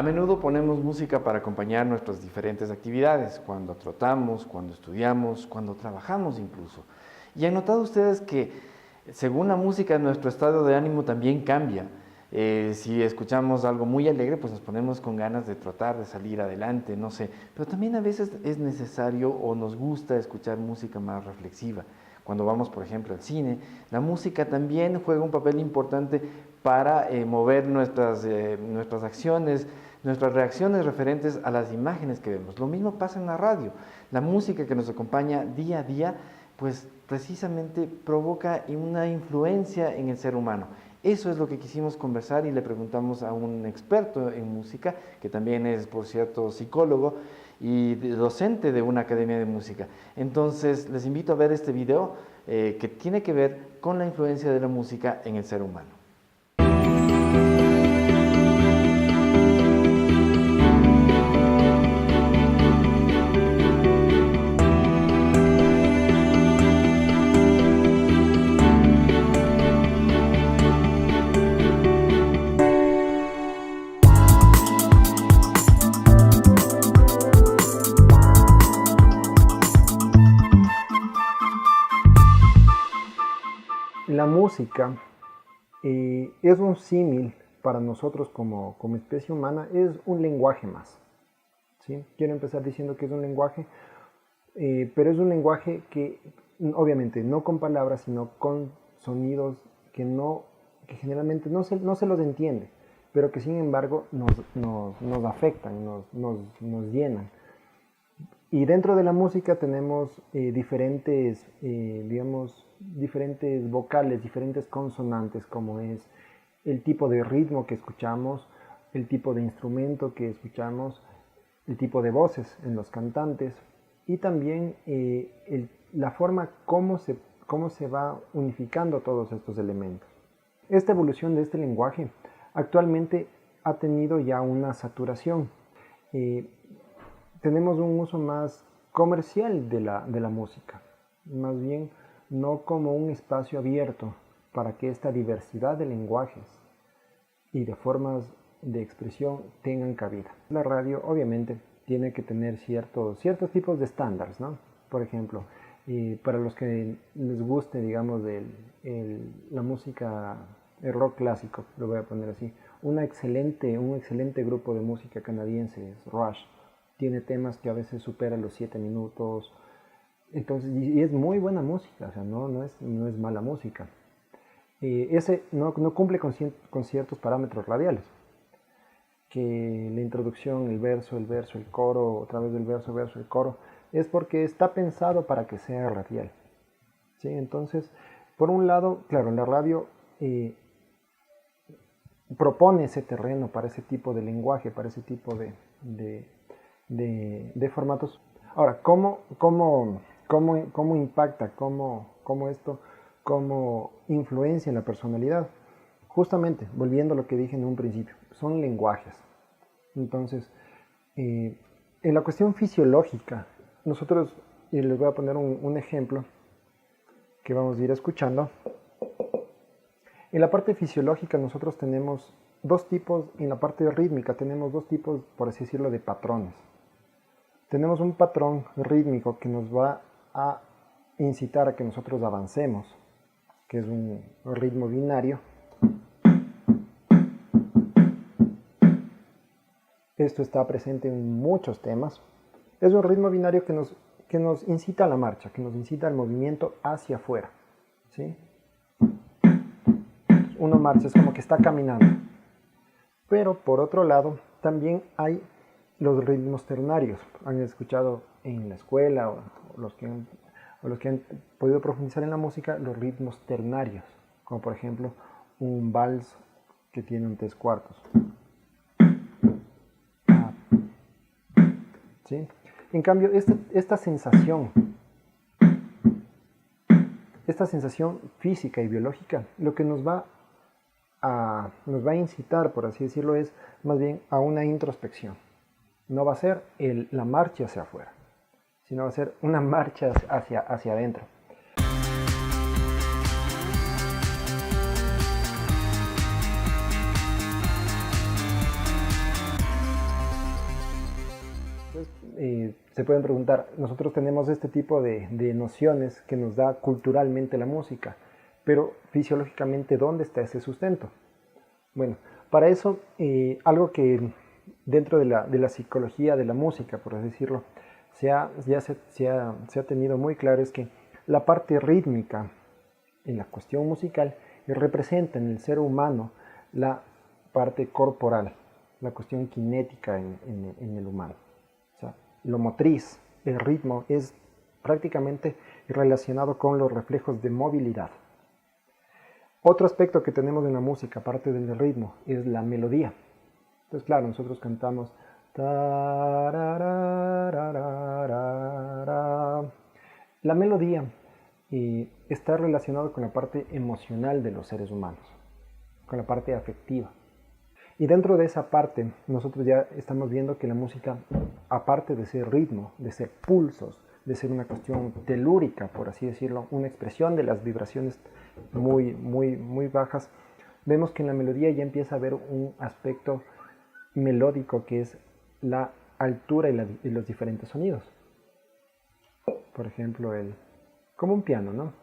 A menudo ponemos música para acompañar nuestras diferentes actividades, cuando trotamos, cuando estudiamos, cuando trabajamos incluso. ¿Y han notado ustedes que según la música nuestro estado de ánimo también cambia? Si escuchamos algo muy alegre, pues nos ponemos con ganas de trotar, de salir adelante, no sé. Pero también a veces es necesario o nos gusta escuchar música más reflexiva. Cuando vamos, por ejemplo, al cine, la música también juega un papel importante para mover nuestras acciones, nuestras reacciones referentes a las imágenes que vemos. Lo mismo pasa en la radio. La música que nos acompaña día a día, pues precisamente provoca una influencia en el ser humano. Eso es lo que quisimos conversar y le preguntamos a un experto en música, que también es, por cierto, psicólogo y docente de una academia de música. Entonces, les invito a ver este video que tiene que ver con la influencia de la música en el ser humano. La música es un símil para nosotros como especie humana, es un lenguaje más. ¿Sí? Quiero empezar diciendo que es un lenguaje, pero es un lenguaje que obviamente no con palabras, sino con sonidos que generalmente no se los entiende, pero que sin embargo nos afectan, nos llenan. Y dentro de la música tenemos diferentes vocales, diferentes consonantes, como es el tipo de ritmo que escuchamos, el tipo de instrumento que escuchamos, el tipo de voces en los cantantes y también la forma cómo se va unificando todos estos elementos. Esta evolución de este lenguaje actualmente ha tenido ya una saturación. Tenemos un uso más comercial de la música, más bien no como un espacio abierto para que esta diversidad de lenguajes y de formas de expresión tengan cabida. La radio obviamente tiene que tener ciertos tipos de estándares, ¿no? Por ejemplo, para los que les guste, digamos, la música, el rock clásico, lo voy a poner así, un excelente grupo de música canadiense es Rush. Tiene temas que a veces superan los 7 minutos, entonces, y es muy buena música, o sea, no es mala música. Ese no cumple con ciertos parámetros radiales, que la introducción, el verso, el coro, otra vez el verso, el coro, es porque está pensado para que sea radial. ¿Sí? Entonces, por un lado, claro, la radio propone ese terreno para ese tipo de lenguaje, para ese tipo de formatos. Ahora, ¿cómo impacta, cómo influencia en la personalidad? Justamente, volviendo a lo que dije en un principio, son lenguajes. Entonces, en la cuestión fisiológica, nosotros, y les voy a poner un ejemplo que vamos a ir escuchando. En la parte fisiológica nosotros tenemos dos tipos, en la parte rítmica tenemos dos tipos, por así decirlo, de patrones. Tenemos un patrón rítmico que nos va a incitar a que nosotros avancemos, que es un ritmo binario. Esto está presente en muchos temas. Es un ritmo binario que nos incita a la marcha, que nos incita al movimiento hacia afuera. ¿Sí? Uno marcha, es como que está caminando. Pero por otro lado, también hay los ritmos ternarios. Han escuchado en la escuela o los que han podido profundizar en la música, los ritmos ternarios, como por ejemplo un vals que tiene un 3/4. ¿Sí? En cambio, esta sensación física y biológica, lo que nos va a incitar, por así decirlo, es más bien a una introspección. No va a ser la marcha hacia afuera, sino va a ser una marcha hacia adentro. se pueden preguntar, nosotros tenemos este tipo de nociones que nos da culturalmente la música, pero fisiológicamente, ¿dónde está ese sustento? Bueno, para eso, algo que dentro de la psicología de la música, por así decirlo, se ha tenido muy claro es que la parte rítmica en la cuestión musical representa en el ser humano la parte corporal, la cuestión cinética en el humano. O sea, lo motriz, el ritmo es prácticamente relacionado con los reflejos de movilidad. Otro aspecto que tenemos en la música, aparte del ritmo, es la melodía. Entonces, claro, nosotros cantamos la melodía está relacionado con la parte emocional de los seres humanos, con la parte afectiva. Y dentro de esa parte, nosotros ya estamos viendo que la música, aparte de ser ritmo, de ser pulsos, de ser una cuestión telúrica, por así decirlo, una expresión de las vibraciones muy bajas, vemos que en la melodía ya empieza a haber un aspecto melódico que es la altura y los diferentes sonidos. Por ejemplo, como un piano, ¿no?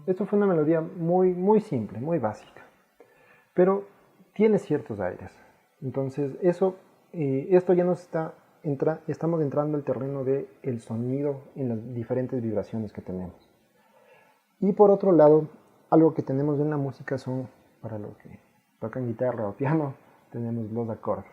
Esto fue una melodía muy simple, muy básica, pero tiene ciertos aires. Entonces, esto ya estamos entrando al terreno del sonido en las diferentes vibraciones que tenemos. Y por otro lado, algo que tenemos en la música son, para los que tocan guitarra o piano, tenemos los acordes.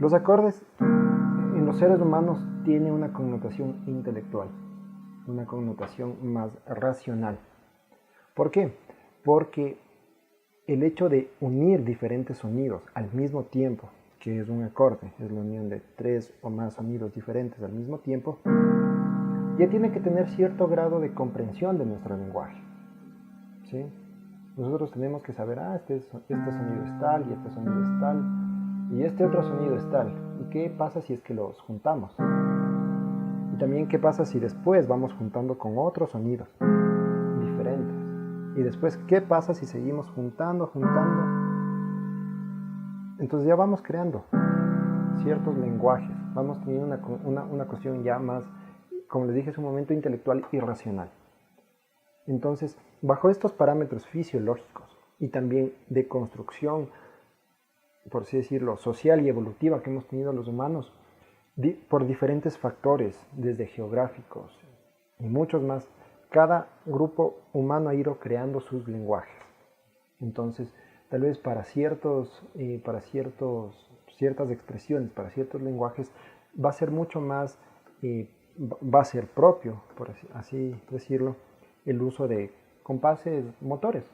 Los acordes en los seres humanos tienen una connotación intelectual, una connotación más racional. ¿Por qué? Porque el hecho de unir diferentes sonidos al mismo tiempo, que es un acorde, es la unión de 3 o más sonidos diferentes al mismo tiempo, ya tiene que tener cierto grado de comprensión de nuestro lenguaje, ¿sí? Nosotros tenemos que saber, este sonido es tal, y este sonido es tal, y este otro sonido es tal. ¿Y qué pasa si es que los juntamos? Y también qué pasa si después vamos juntando con otros sonidos diferentes. Y después, ¿qué pasa si seguimos juntando? Entonces ya vamos creando ciertos lenguajes, vamos teniendo una cuestión ya más, como les dije hace un momento, intelectual y racional. Entonces, bajo estos parámetros fisiológicos y también de construcción, por así decirlo, social y evolutiva que hemos tenido los humanos, por diferentes factores, desde geográficos y muchos más, cada grupo humano ha ido creando sus lenguajes. Entonces, tal vez para ciertas expresiones, para ciertos lenguajes, va a ser mucho más, va a ser propio, por así decirlo, el uso de compases motores.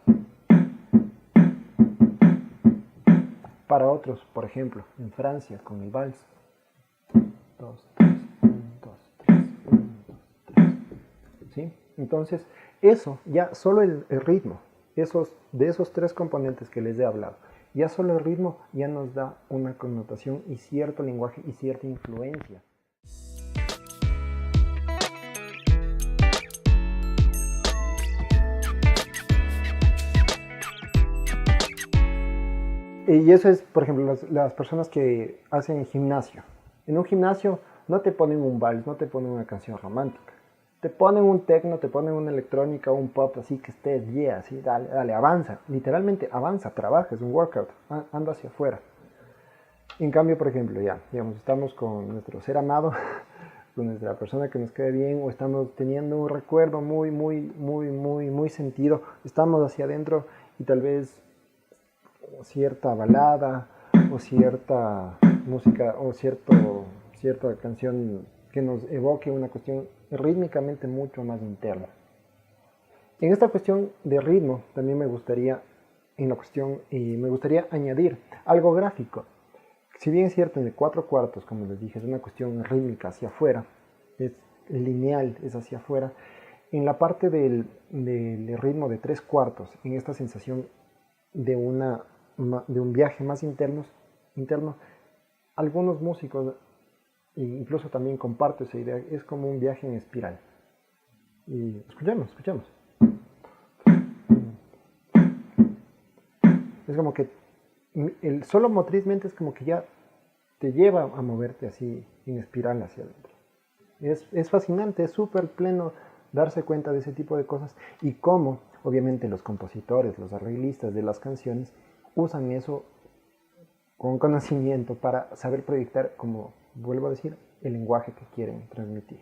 Para otros, por ejemplo, en Francia, con el vals. 2, 3, 1, 2, 3, 1, 2, 3. ¿Sí? Entonces, eso, ya solo el ritmo, de esos 3 componentes que les he hablado, ya solo el ritmo ya nos da una connotación y cierto lenguaje y cierta influencia. Y eso es, por ejemplo, las personas que hacen gimnasio. En un gimnasio no te ponen un vals, no te ponen una canción romántica. Te ponen un techno, te ponen una electrónica, un pop, así que estés, así, dale, avanza. Literalmente avanza, trabaja, es un workout, anda hacia afuera. En cambio, por ejemplo, digamos, estamos con nuestro ser amado, con nuestra persona que nos quede bien, o estamos teniendo un recuerdo muy sentido, estamos hacia adentro y tal vez cierta balada o cierta música o cierta canción que nos evoque una cuestión rítmicamente mucho más interna. En esta cuestión de ritmo también me gustaría añadir algo gráfico. Si bien es cierto, en el 4/4, como les dije, es una cuestión rítmica hacia afuera, es lineal, es hacia afuera, en la parte del ritmo de 3/4, en esta sensación de un viaje más interno, algunos músicos E incluso también comparto esa idea, es como un viaje en espiral. Y escuchemos. Es como que el solo motrizmente es como que ya te lleva a moverte así en espiral hacia adentro. Es fascinante, es súper pleno darse cuenta de ese tipo de cosas y cómo, obviamente, los compositores, los arreglistas de las canciones usan eso con conocimiento para saber proyectar, como vuelvo a decir, el lenguaje que quieren transmitir.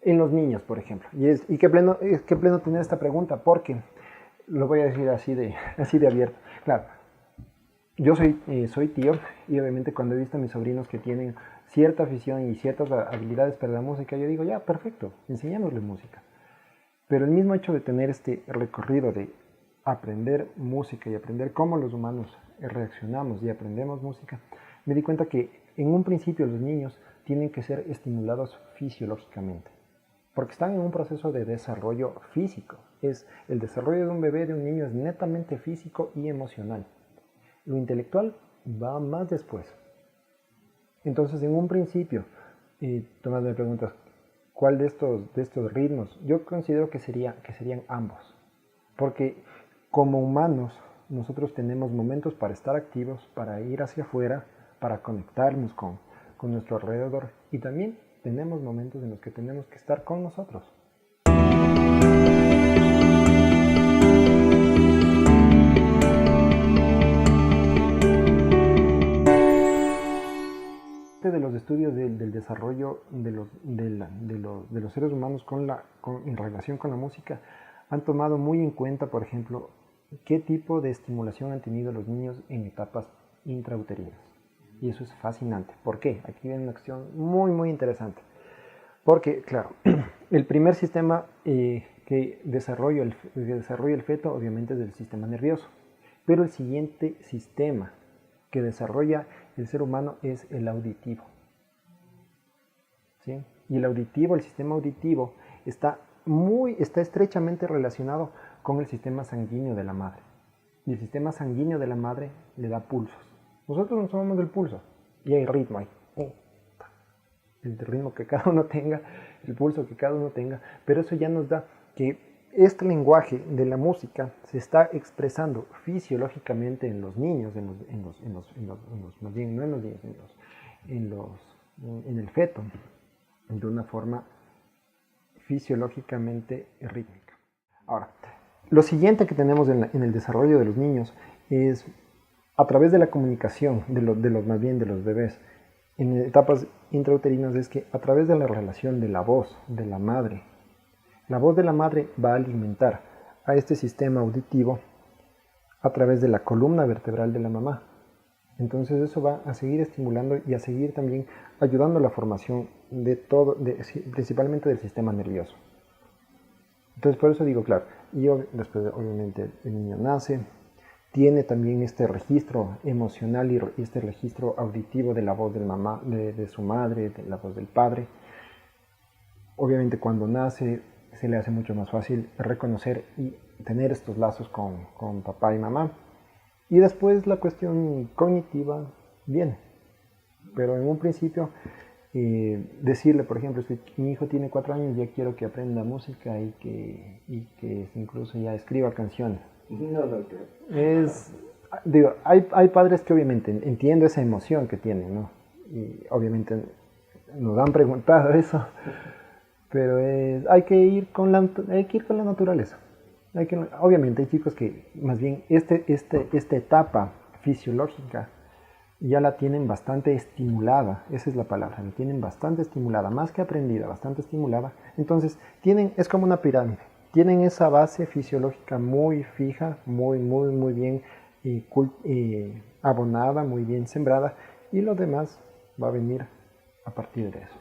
En los niños, por ejemplo. Y qué pleno tener esta pregunta, porque lo voy a decir así de abierto. Claro, yo soy tío y obviamente cuando he visto a mis sobrinos que tienen cierta afición y ciertas habilidades para la música, yo digo, ya, perfecto, enseñémosle música. Pero el mismo hecho de tener este recorrido de aprender música y aprender cómo los humanos reaccionamos y aprendemos música, me di cuenta que en un principio los niños tienen que ser estimulados fisiológicamente, porque están en un proceso de desarrollo físico. El desarrollo de un bebé, de un niño, es netamente físico y emocional. Lo intelectual va más después. Entonces, en un principio, Tomás me preguntas, ¿cuál de estos ritmos? Yo considero que serían ambos, porque como humanos nosotros tenemos momentos para estar activos, para ir hacia afuera, para conectarnos con nuestro alrededor, y también tenemos momentos en los que tenemos que estar con nosotros. De los estudios del desarrollo de los seres humanos en relación con la música han tomado muy en cuenta, por ejemplo, qué tipo de estimulación han tenido los niños en etapas intrauterinas. Y eso es fascinante. ¿Por qué? Aquí viene una cuestión muy, muy interesante. Porque, claro, el primer sistema que desarrolla el feto, obviamente, es el sistema nervioso. Pero el siguiente sistema que desarrolla el ser humano es el auditivo. ¿Sí? Y el sistema auditivo está estrechamente relacionado con el sistema sanguíneo de la madre. Y el sistema sanguíneo de la madre le da pulsos. Nosotros no somos del pulso, y hay ritmo ahí. El ritmo que cada uno tenga, el pulso que cada uno tenga, pero eso ya nos da que este lenguaje de la música se está expresando fisiológicamente en los niños, más bien no en los niños, en el feto, de una forma fisiológicamente rítmica. Ahora, lo siguiente que tenemos en el desarrollo de los niños es a través de la comunicación de los bebés en etapas intrauterinas, es que a través de la relación de la voz de la madre va a alimentar a este sistema auditivo a través de la columna vertebral de la mamá. Entonces eso va a seguir estimulando y a seguir también ayudando a la formación principalmente del sistema nervioso. Entonces por eso digo, claro, y después obviamente el niño nace, tiene también este registro emocional y este registro auditivo de la voz de su madre, de la voz del padre. Obviamente cuando nace se le hace mucho más fácil reconocer y tener estos lazos con papá y mamá. Y después la cuestión cognitiva viene. Pero en un principio, decirle, por ejemplo, si mi hijo tiene 4 años, ya quiero que aprenda música y que incluso ya escriba canciones. No, hay padres que obviamente entiendo esa emoción que tienen, ¿no? Y obviamente nos han preguntado eso. Pero hay que ir con la naturaleza. Obviamente hay chicos que más bien esta etapa fisiológica ya la tienen bastante estimulada, esa es la palabra, la tienen bastante estimulada, más que aprendida, bastante estimulada. Entonces es como una pirámide, tienen esa base fisiológica muy fija, muy bien abonada, muy bien sembrada, y lo demás va a venir a partir de eso.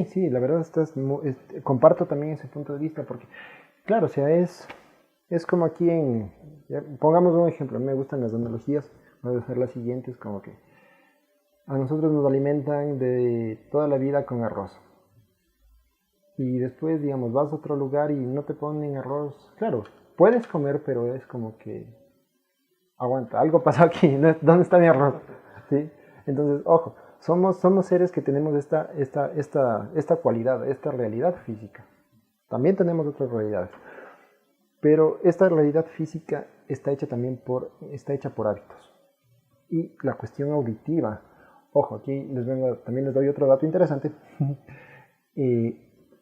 Sí, la verdad comparto también ese punto de vista, porque claro, o sea, Es como aquí pongamos un ejemplo, me gustan las analogías, voy a hacer las siguientes, como que a nosotros nos alimentan de toda la vida con arroz. Y después, digamos, vas a otro lugar y no te ponen arroz. Claro, puedes comer, pero es como que aguanta, algo pasó aquí, ¿dónde está mi arroz? ¿Sí? Entonces, ojo, somos seres que tenemos esta cualidad, esta realidad física. También tenemos otras realidades. Pero esta realidad física está hecha hecha por hábitos. Y la cuestión auditiva, ojo, aquí también les doy otro dato interesante.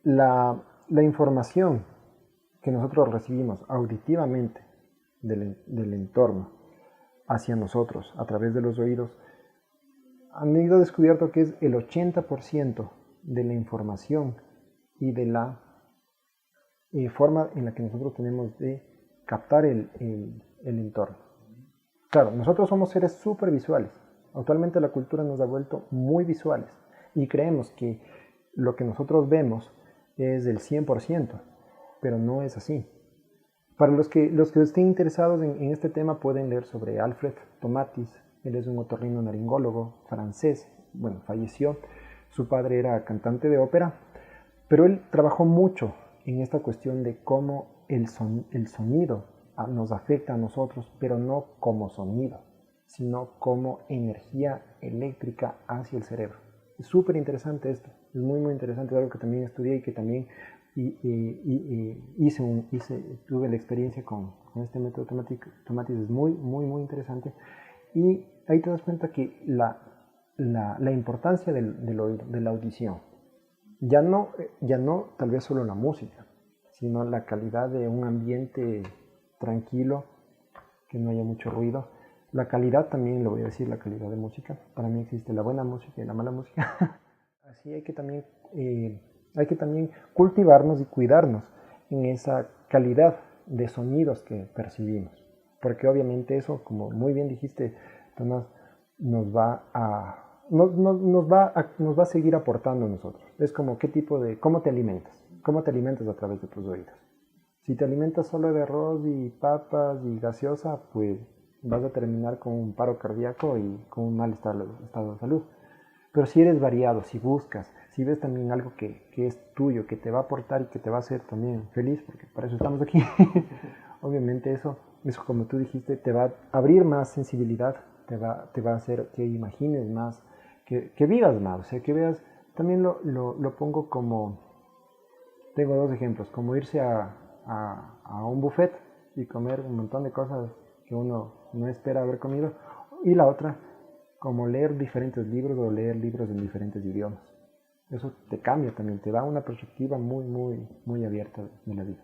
La información que nosotros recibimos auditivamente del entorno hacia nosotros a través de los oídos, han ido descubierto que es el 80% de la información y de la forma en la que nosotros tenemos de captar el entorno. Claro, nosotros somos seres súper visuales. Actualmente la cultura nos ha vuelto muy visuales y creemos que lo que nosotros vemos es del 100%, pero no es así. Para los que estén interesados en este tema pueden leer sobre Alfred Tomatis. Él es un otorrinolaringólogo francés, bueno, falleció. Su padre era cantante de ópera, pero él trabajó mucho en esta cuestión de cómo el sonido nos afecta a nosotros, pero no como sonido, sino como energía eléctrica hacia el cerebro. Es súper interesante esto, es muy muy interesante, es algo que también estudié y que también tuve la experiencia con este método Tomatis, es muy muy muy interesante. Y ahí te das cuenta que la importancia del oído, de la audición, ya no tal vez solo la música, sino la calidad de un ambiente tranquilo, que no haya mucho ruido. La calidad también, lo voy a decir, la calidad de música. Para mí existe la buena música y la mala música. Así hay que también cultivarnos y cuidarnos en esa calidad de sonidos que percibimos. Porque obviamente eso, como muy bien dijiste, Tomás, nos va a seguir aportando a nosotros. Es como cómo te alimentas. ¿Cómo te alimentas a través de tus oídos? Si te alimentas solo de arroz y papas y gaseosa, pues vas a terminar con un paro cardíaco y con un mal estado de salud. Pero si eres variado, si buscas, si ves también algo que es tuyo, que te va a aportar y que te va a hacer también feliz, porque para eso estamos aquí, obviamente eso como tú dijiste, te va a abrir más sensibilidad, te va a hacer que imagines más, que vivas más, o sea, que veas, también lo pongo como, tengo dos ejemplos, como irse a un buffet y comer un montón de cosas que uno no espera haber comido, y la otra, como leer diferentes libros o leer libros en diferentes idiomas. Eso te cambia también, te da una perspectiva muy, muy, muy abierta de la vida.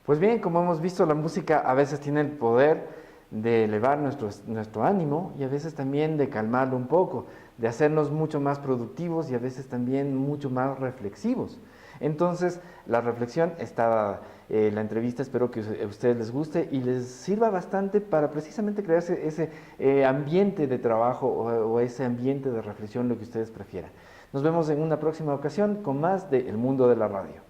Pues bien, como hemos visto, la música a veces tiene el poder de elevar nuestro ánimo y a veces también de calmarlo un poco, de hacernos mucho más productivos y a veces también mucho más reflexivos. Entonces, la reflexión está dada. La entrevista espero que a ustedes les guste y les sirva bastante para precisamente crearse ese ambiente de trabajo o ese ambiente de reflexión, lo que ustedes prefieran. Nos vemos en una próxima ocasión con más de El Mundo de la Radio.